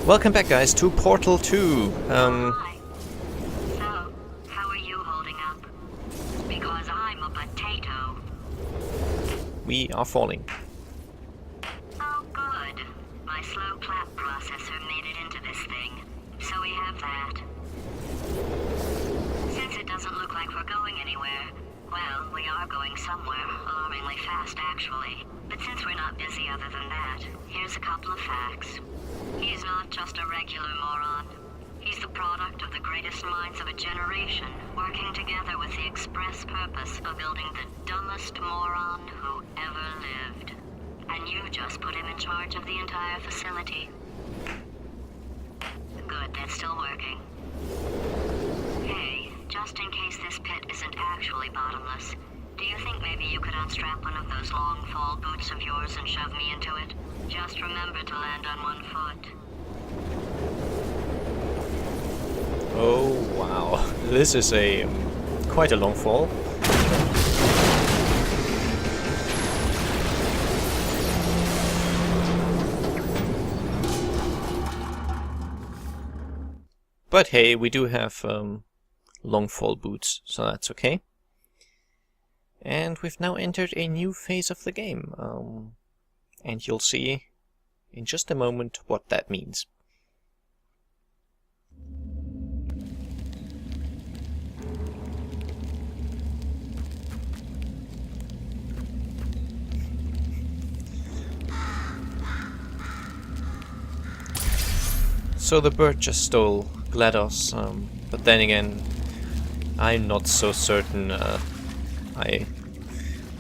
Welcome back, guys, to Portal 2. Hi. So, how are you holding up? Because I'm a potato. We are falling. Oh, good. My slow clap processor made it into this thing, so we have that. Since it doesn't look like we're going anywhere, well, we are going somewhere, alarmingly fast, actually. But since we're not busy other than that, here's a couple of facts. He's not just a regular moron. He's the product of the greatest minds of a generation, working together with the express purpose of building the dumbest moron who ever lived. And you just put him in charge of the entire facility. Good, that's still working. Hey, just in case this pit isn't actually bottomless, do you think maybe you could unstrap one of those long fall boots of yours and shove me into it? Just remember to land on one foot. Oh, wow. This is a quite a long fall. But hey, we do have long fall boots, so that's okay. And we've now entered a new phase of the game. And you'll see in just a moment what that means. So the bird just stole GLaDOS, but then again, I'm not so certain I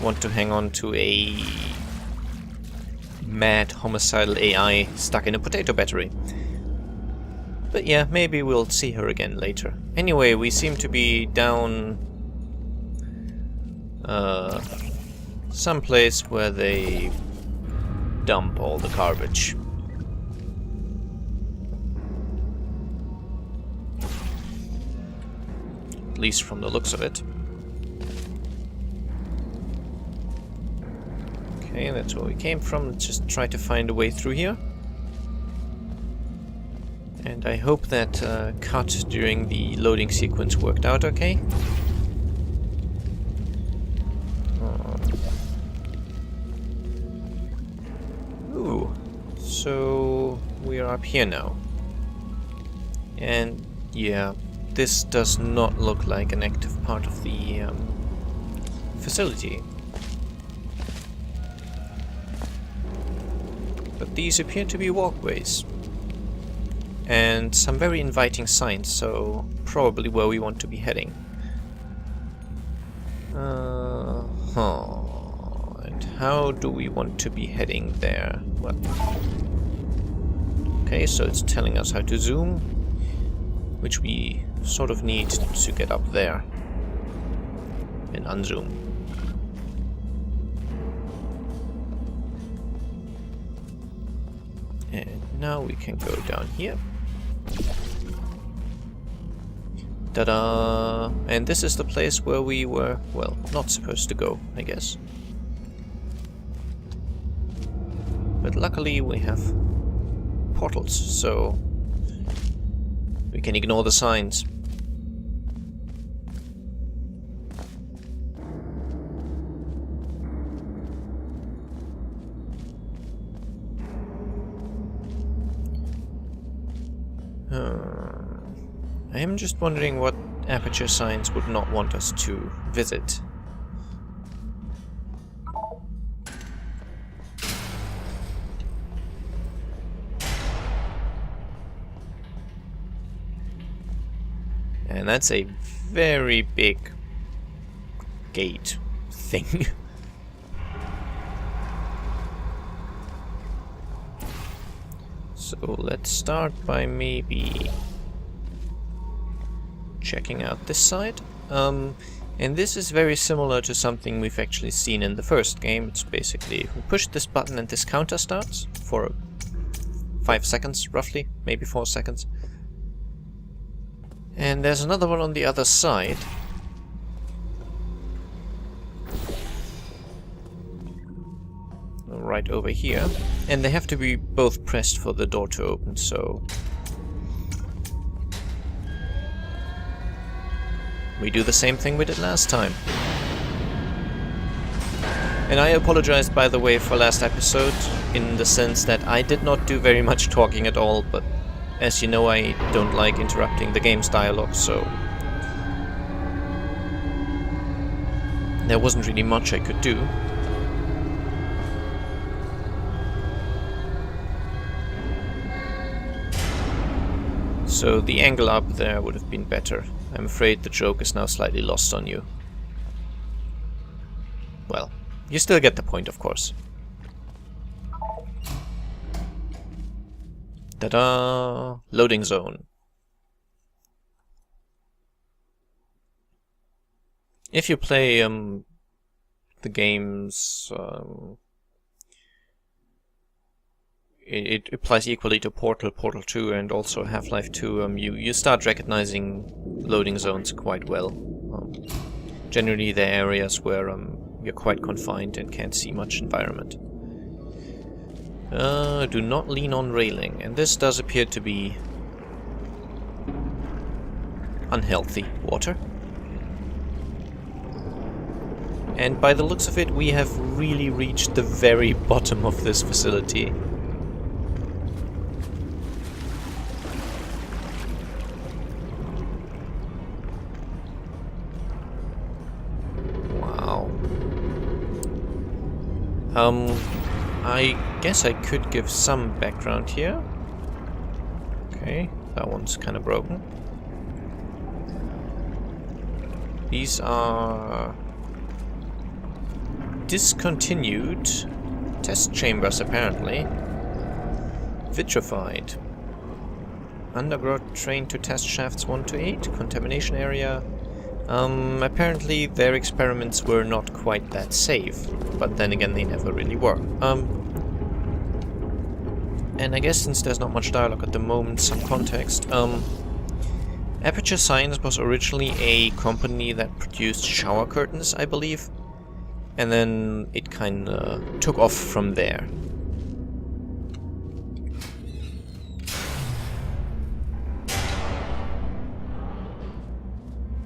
want to hang on to a mad homicidal AI stuck in a potato battery. But yeah, maybe we'll see her again later. Anyway, we seem to be down someplace where they dump all the garbage. At least from the looks of it. Okay, that's where we came from. Let's just try to find a way through here. And I hope that cut during the loading sequence worked out okay. Ooh, so we are up here now. And yeah, this does not look like an active part of the facility. But these appear to be walkways. And some very inviting signs, so probably where we want to be heading. And how do we want to be heading there? Well, okay, so it's telling us how to zoom, which we sort of need to get up there and unzoom. And now we can go down here. Ta-da! And this is the place where we were, well, not supposed to go, I guess. But luckily we have portals, so we can ignore the signs. I am just wondering what Aperture Science would not want us to visit. And that's a very big gate thing. So let's start by maybe checking out this side. And this is very similar to something we've actually seen in the first game. It's basically we push this button and this counter starts for 5 seconds, roughly, maybe 4 seconds. And there's another one on the other side. right over here. And they have to be both pressed for the door to open, so... we do the same thing we did last time. And I apologize, by the way, for last episode, in the sense that I did not do very much talking at all, but as you know, I don't like interrupting the game's dialogue, so... there wasn't really much I could do. So the angle up there would have been better. I'm afraid the joke is now slightly lost on you. Well, you still get the point, of course. Ta-da! Loading zone. If you play the games, it applies equally to Portal, Portal 2, and also Half-Life 2. You start recognizing loading zones quite well. Generally, they're areas where you're quite confined and can't see much environment. Do not lean on railing, and this does appear to be unhealthy water. And by the looks of it, we have really reached the very bottom of this facility. Wow. I guess I could give some background here. Okay, that one's kind of broken. These are discontinued test chambers, apparently. Vitrified. Underground train to test shafts 1 to 8. Contamination area. Apparently their experiments were not quite that safe, but then again they never really were. And I guess since there's not much dialogue at the moment, some context. Aperture Science was originally a company that produced shower curtains, I believe. And then it kinda took off from there.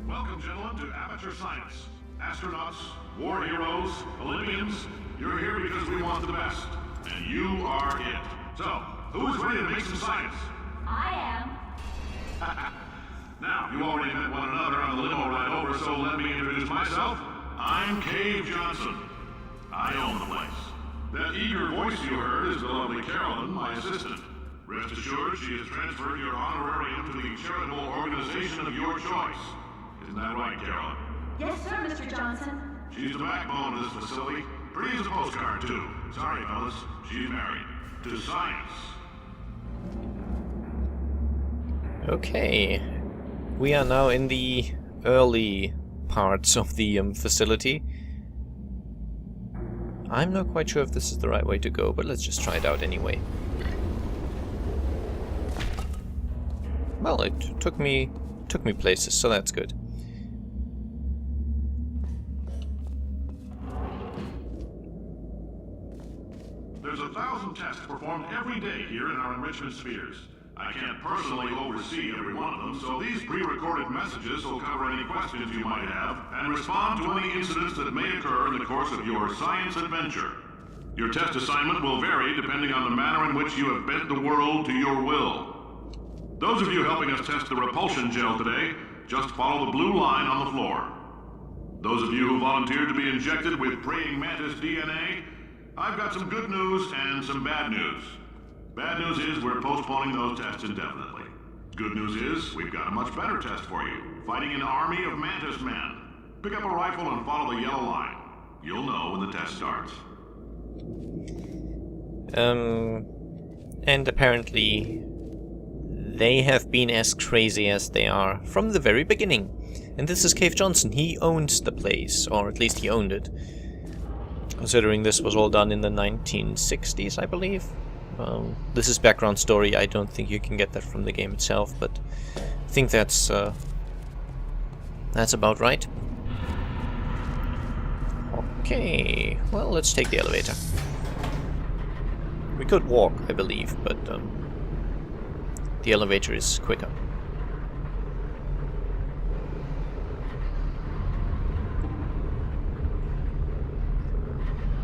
Welcome, gentlemen, to Aperture Science. Astronauts, war heroes, Olympians, you're here because we want the best. And you are it. So, who is ready to make some science? I am. Now, you already met one another on the limo ride over, so let me introduce myself. I'm Cave Johnson. I own the place. That eager voice you heard is the lovely Carolyn, my assistant. Rest assured, she has transferred your honorarium to the charitable organization of your choice. Isn't that right, Carolyn? Yes, sir, Mr. Johnson. She's the backbone of this facility. Pretty as a postcard, too. Sorry, fellas. She's married. To science. Okay. We are now in the early parts of the facility. I'm not quite sure if this is the right way to go, but let's just try it out anyway. Well, it took me places, so that's good. There's 1,000 tests performed every day here in our enrichment spheres. I can't personally oversee every one of them, so these pre-recorded messages will cover any questions you might have and respond to any incidents that may occur in the course of your science adventure. Your test assignment will vary depending on the manner in which you have bent the world to your will. Those of you helping us test the repulsion gel today, just follow the blue line on the floor. Those of you who volunteered to be injected with praying mantis DNA, I've got some good news and some bad news. Bad news is we're postponing those tests indefinitely. Good news is we've got a much better test for you. Fighting an army of mantis men. Pick up a rifle and follow the yellow line. You'll know when the test starts. And apparently they have been as crazy as they are from the very beginning. And this is Cave Johnson. He owns the place, or at least he owned it. Considering this was all done in the 1960s, I believe. This is background story. I don't think you can get that from the game itself, but I think that's about right. Okay, well, let's take the elevator. We could walk, I believe, but the elevator is quicker.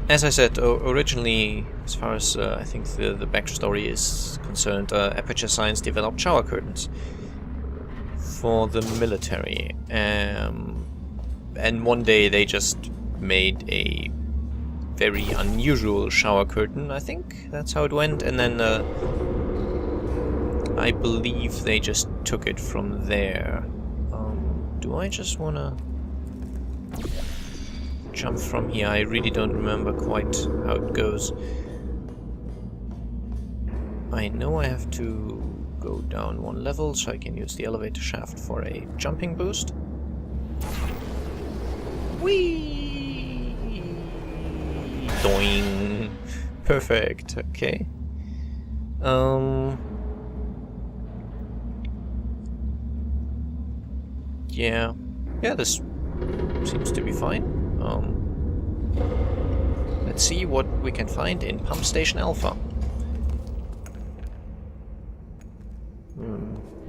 As I said, originally, as far as I think the backstory is concerned, Aperture Science developed shower curtains for the military. And one day they just made a very unusual shower curtain, I think that's how it went, and then I believe they just took it from there. Do I just wanna jump from here? I really don't remember quite how it goes. I know I have to go down one level so I can use the elevator shaft for a jumping boost. Whee! Doing! Perfect, okay. Yeah, this seems to be fine. Let's see what we can find in Pump Station Alpha.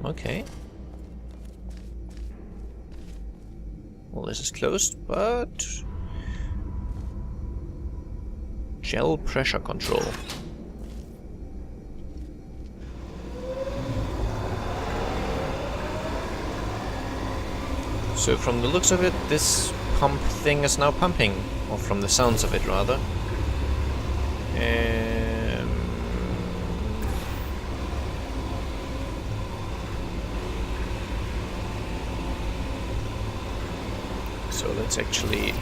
Okay. Well, this is closed, but... Chell pressure control. So from the looks of it, this pump thing is now pumping. Or from the sounds of it, rather. So let's actually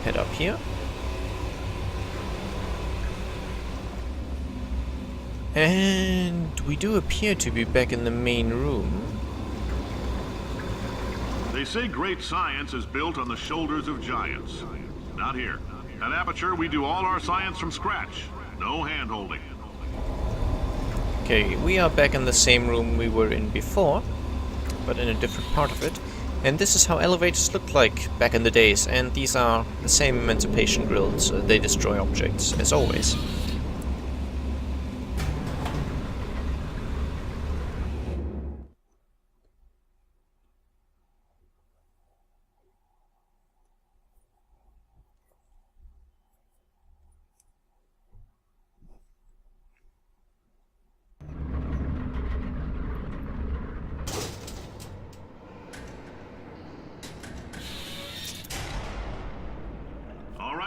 head up here. And we do appear to be back in the main room. They say great science is built on the shoulders of giants. Not here. At Aperture, we do all our science from scratch. No hand-holding. Okay, we are back in the same room we were in before, but in a different part of it. And this is how elevators looked like back in the days, and these are the same emancipation grills. They destroy objects, as always.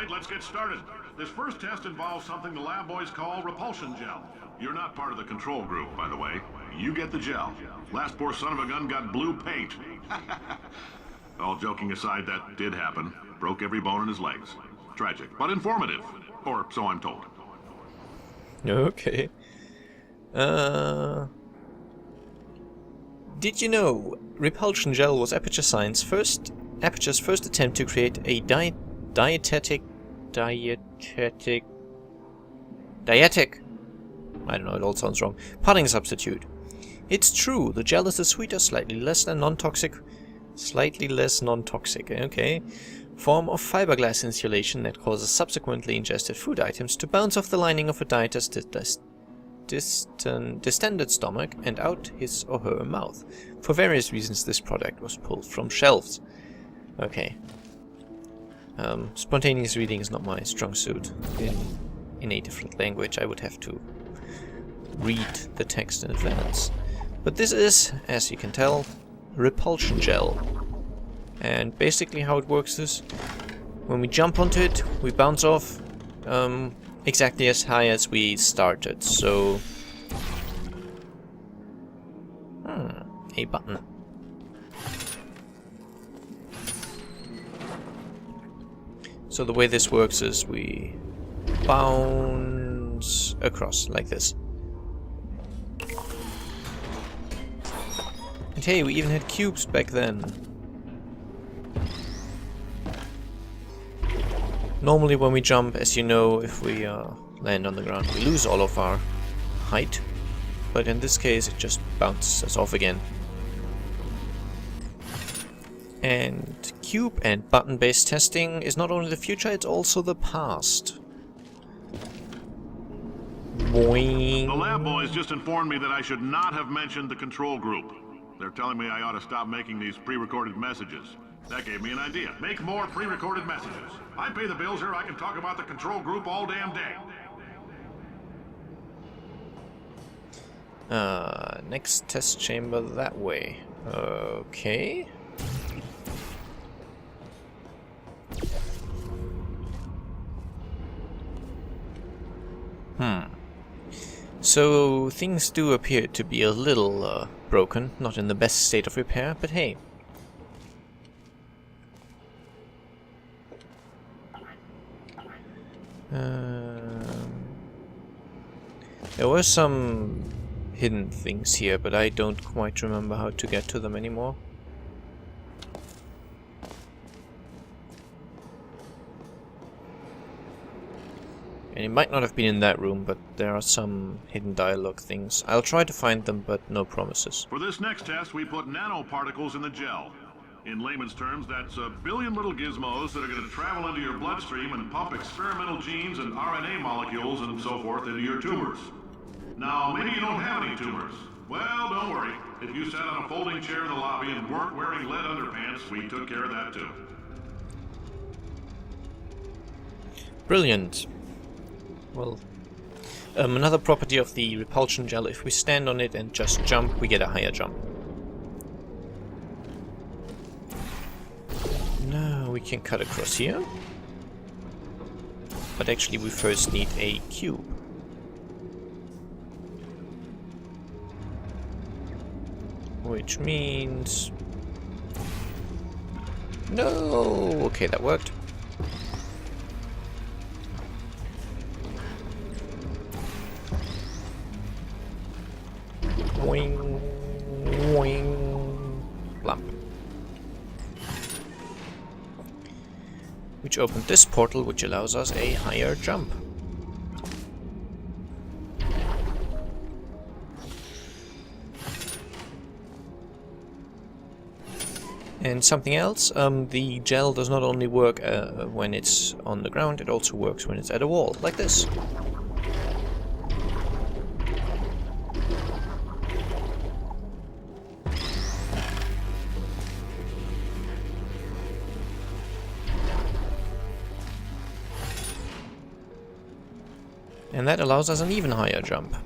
Let's get started. This first test involves something the lab boys call repulsion gel. You're not part of the control group, by the way. You get the gel. Last poor son of a gun got blue paint. All joking aside, that did happen. Broke every bone in his legs. Tragic, but informative. Or so I'm told. Okay. Did you know Repulsion Gel was Aperture Science Aperture's first attempt to create a dietetic, I don't know, it all sounds wrong, pudding substitute. It's true, the gel is a sweeter, slightly less non-toxic, okay, form of fiberglass insulation that causes subsequently ingested food items to bounce off the lining of a dieter's distended stomach and out his or her mouth. For various reasons, this product was pulled from shelves. Okay. Spontaneous reading is not my strong suit. In a different language, I would have to read the text in advance. But this is, as you can tell, repulsion gel. And basically how it works is, when we jump onto it, we bounce off exactly as high as we started. So... a button. So the way this works is we bounce across like this. And hey, we even had cubes back then. Normally when we jump, as you know, if we land on the ground, we lose all of our height. But in this case, it just bounces us off again. And cube and button-based testing is not only the future, it's also the past. Boing. The lab boys just informed me that I should not have mentioned the control group. They're telling me I ought to stop making these pre-recorded messages. That gave me an idea. Make more pre-recorded messages. I pay the bills here, I can talk about the control group all damn day. Next test chamber that way. Okay. So things do appear to be a little broken, not in the best state of repair, but hey. There were some hidden things here, but I don't quite remember how to get to them anymore. And it might not have been in that room, but there are some hidden dialogue things. I'll try to find them, but no promises. For this next test, we put nanoparticles in the gel. In layman's terms, that's a billion little gizmos that are going to travel into your bloodstream and pump experimental genes and RNA molecules and so forth into your tumors. Now, maybe you don't have any tumors. Well, don't worry. If you sat on a folding chair in the lobby and weren't wearing lead underpants, we took care of that too. Brilliant. Well, another property of the repulsion gel, if we stand on it and just jump, we get a higher jump. No, we can cut across here. But actually we first need a cube. Which means... No! Okay, that worked. Boing, boing, blamp. Which opened this portal, which allows us a higher jump. And something else, the gel does not only work when it's on the ground, it also works when it's at a wall, like this. And that allows us an even higher jump.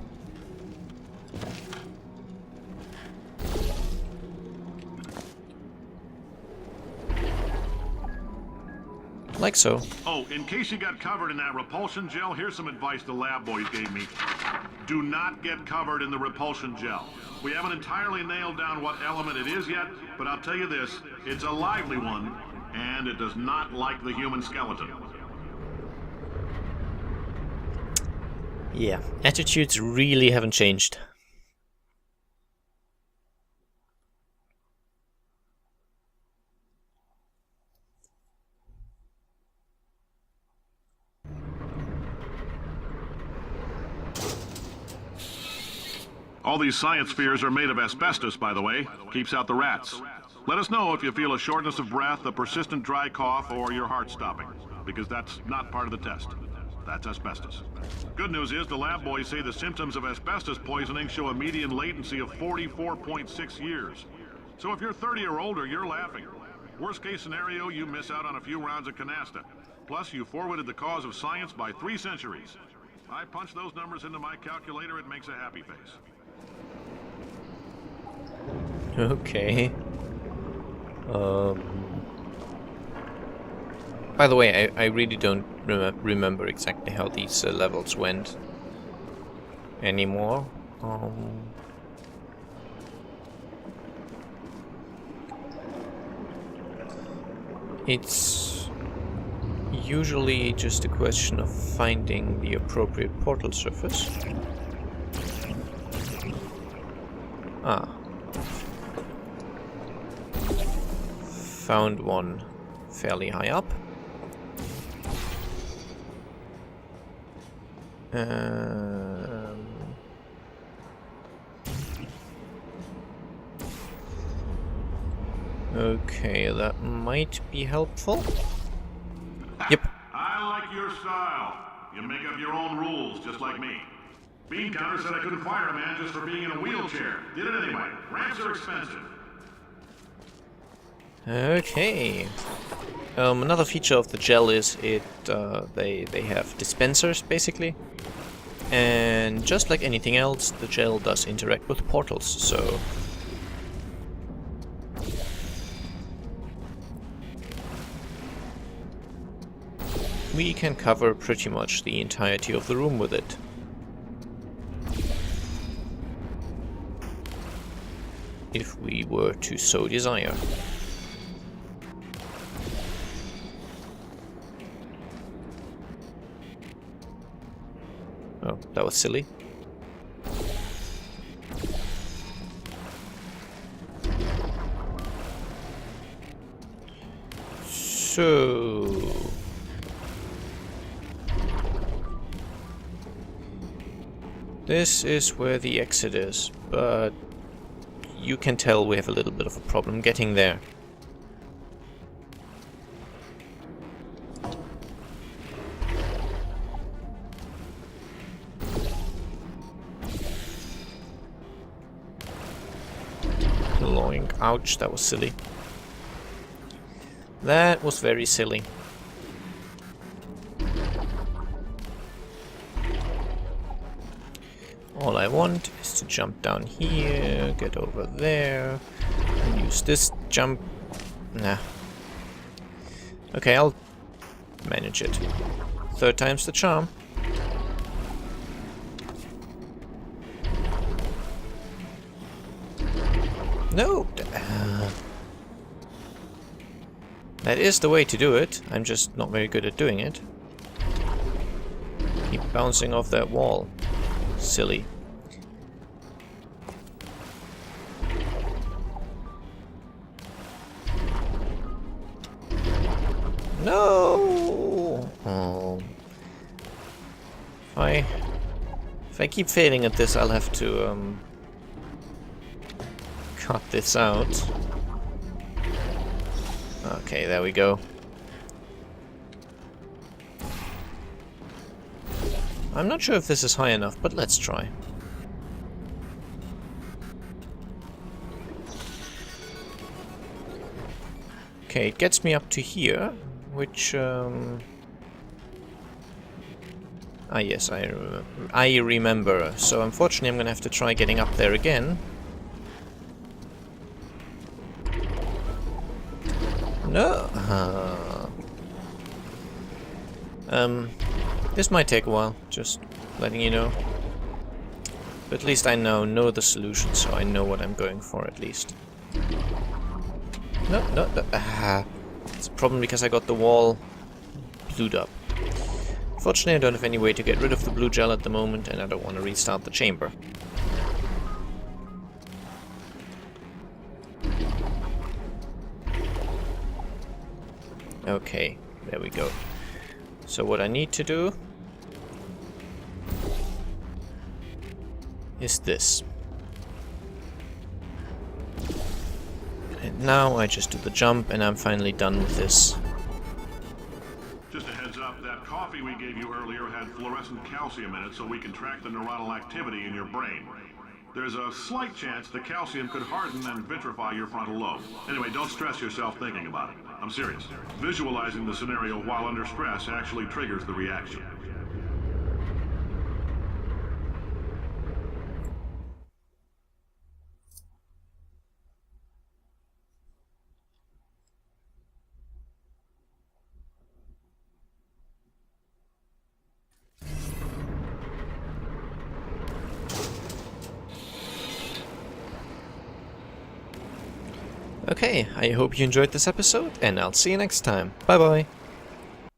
Like so. Oh, in case you got covered in that repulsion gel, here's some advice the lab boys gave me. Do not get covered in the repulsion gel. We haven't entirely nailed down what element it is yet, but I'll tell you this, it's a lively one, and it does not like the human skeleton. Yeah, attitudes really haven't changed. All these science spheres are made of asbestos, by the way. Keeps out the rats. Let us know if you feel a shortness of breath, a persistent dry cough, or your heart stopping, because that's not part of the test. That's asbestos. Good news is the lab boys say the symptoms of asbestos poisoning show a median latency of 44.6 years. So if you're 30 or older, you're laughing. Worst case scenario, you miss out on a few rounds of canasta. Plus, you forwarded the cause of science by 3 centuries. I punch those numbers into my calculator, it makes a happy face. Okay. By the way, I really don't remember exactly how these levels went anymore. It's usually just a question of finding the appropriate portal surface. Ah. Found one fairly high up. Okay, that might be helpful. Yep. I like your style. You make up your own rules, just like me. Bean counter said I couldn't fire a man just for being in a wheelchair. Did it anyway. Ramps are expensive. Okay. Another feature of the gel is they have dispensers basically, and just like anything else, the gel does interact with portals. So we can cover pretty much the entirety of the room with it. If we were to so desire. Oh, that was silly. So... this is where the exit is, but you can tell we have a little bit of a problem getting there. Loink. Ouch, that was silly. That was very silly. All I want is to jump down here, get over there, and use this jump. Nah. Okay, I'll manage it. Third time's the charm. No! That is the way to do it. I'm just not very good at doing it. Keep bouncing off that wall. Silly. No! Oh. If I keep failing at this, I'll have to cut this out. Okay, there we go. I'm not sure if this is high enough, but let's try. Okay, it gets me up to here, which ah yes, I remember. So unfortunately I'm gonna have to try getting up there again. No. This might take a while, just letting you know. But at least I know the solution, so I know what I'm going for at least. No. It's a problem because I got the wall blued up. Fortunately, I don't have any way to get rid of the blue gel at the moment, and I don't want to restart the chamber. Okay, there we go. So what I need to do is this. And now I just do the jump and I'm finally done with this. Just a heads up, that coffee we gave you earlier had fluorescent calcium in it so we can track the neuronal activity in your brain. There's a slight chance the calcium could harden and vitrify your frontal lobe. Anyway, don't stress yourself thinking about it. I'm serious. Visualizing the scenario while under stress actually triggers the reaction. Okay, I hope you enjoyed this episode, and I'll see you next time. Bye bye!